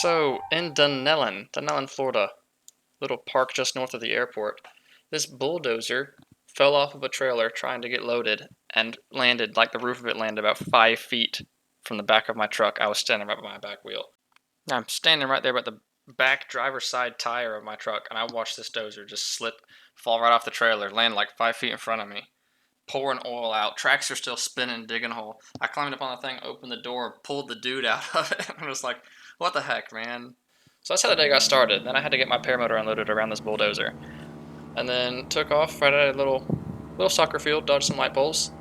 So, in Deland, Florida, little park just north of the airport, this bulldozer fell off of a trailer trying to get loaded and landed, like the roof of it landed about 5 feet from the back of my truck. I was standing right by my back wheel. I'm standing right there by the back driver's side tire of my truck, and I watched this dozer just slip, fall right off the trailer, land like 5 feet in front of me, pouring oil out. Tracks are still spinning, digging a hole. I climbed up on the thing, opened the door, pulled the dude out of it, and I was like, what the heck, man? So that's how the day got started. Then I had to get my paramotor unloaded around this bulldozer. And then took off right at a little soccer field, dodged some light poles.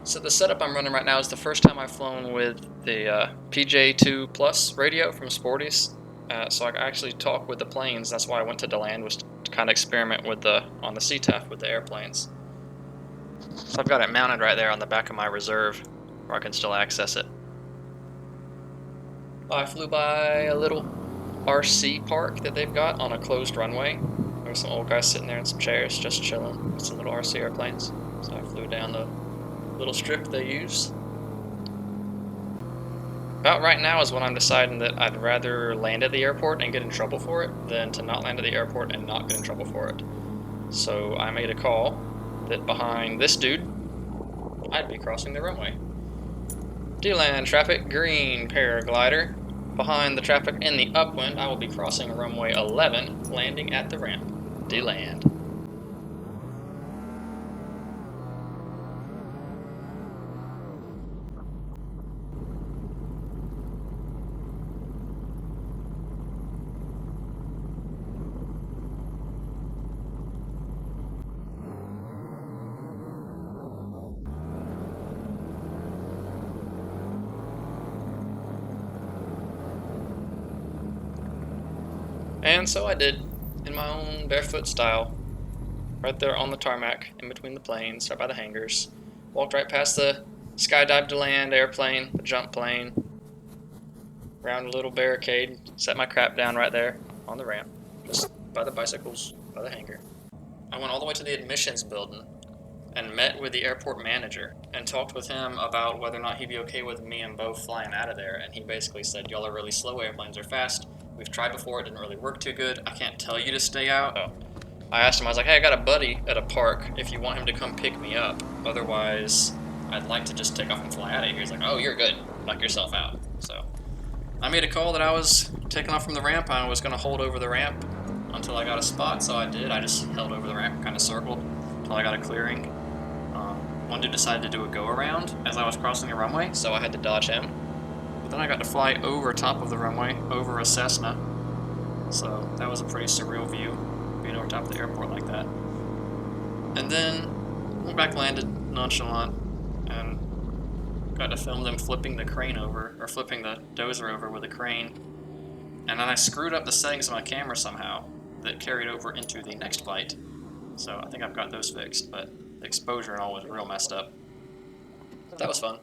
So the setup I'm running right now is the first time I've flown with the PJ2 Plus radio from Sporty's. So I actually talk with the planes. That's why I went to Deland, was to kind of experiment with on the CTAF with the airplanes. So I've got it mounted right there on the back of my reserve, where I can still access it. I flew by a little RC park that they've got on a closed runway. There were some old guys sitting there in some chairs just chilling with some little RC airplanes. So I flew down the little strip they use. About right now is when I'm deciding that I'd rather land at the airport and get in trouble for it than to not land at the airport and not get in trouble for it. So I made a call that behind this dude, I'd be crossing the runway. Deland traffic, green paraglider. Behind the traffic in the upwind, I will be crossing runway 11, landing at the ramp. Deland. And so I did, in my own barefoot style, right there on the tarmac, in between the planes, right by the hangars. Walked right past the skydive to land airplane, the jump plane, around a little barricade, set my crap down right there on the ramp, just by the bicycles, by the hangar. I went all the way to the admissions building and met with the airport manager and talked with him about whether or not he'd be okay with me and Bo flying out of there. And he basically said, y'all are really slow, airplanes are fast. We've tried before, it didn't really work too good. I can't tell you to stay out. So I asked him, I was like, hey, I got a buddy at a park if you want him to come pick me up. Otherwise, I'd like to just take off and fly out of here. He's like, oh, you're good. Knock yourself out. So I made a call that I was taking off from the ramp. I was going to hold over the ramp until I got a spot, so I did. I just held over the ramp, kind of circled until I got a clearing. One dude decided to do a go-around as I was crossing the runway, so I had to dodge him. But then I got to fly over top of the runway, over a Cessna. So that was a pretty surreal view, being over top of the airport like that. And then went back, landed nonchalant, and got to film them flipping the crane over, or flipping the dozer over with a crane. And then I screwed up the settings of my camera somehow that carried over into the next flight. So I think I've got those fixed, but the exposure and all was real messed up. That was fun.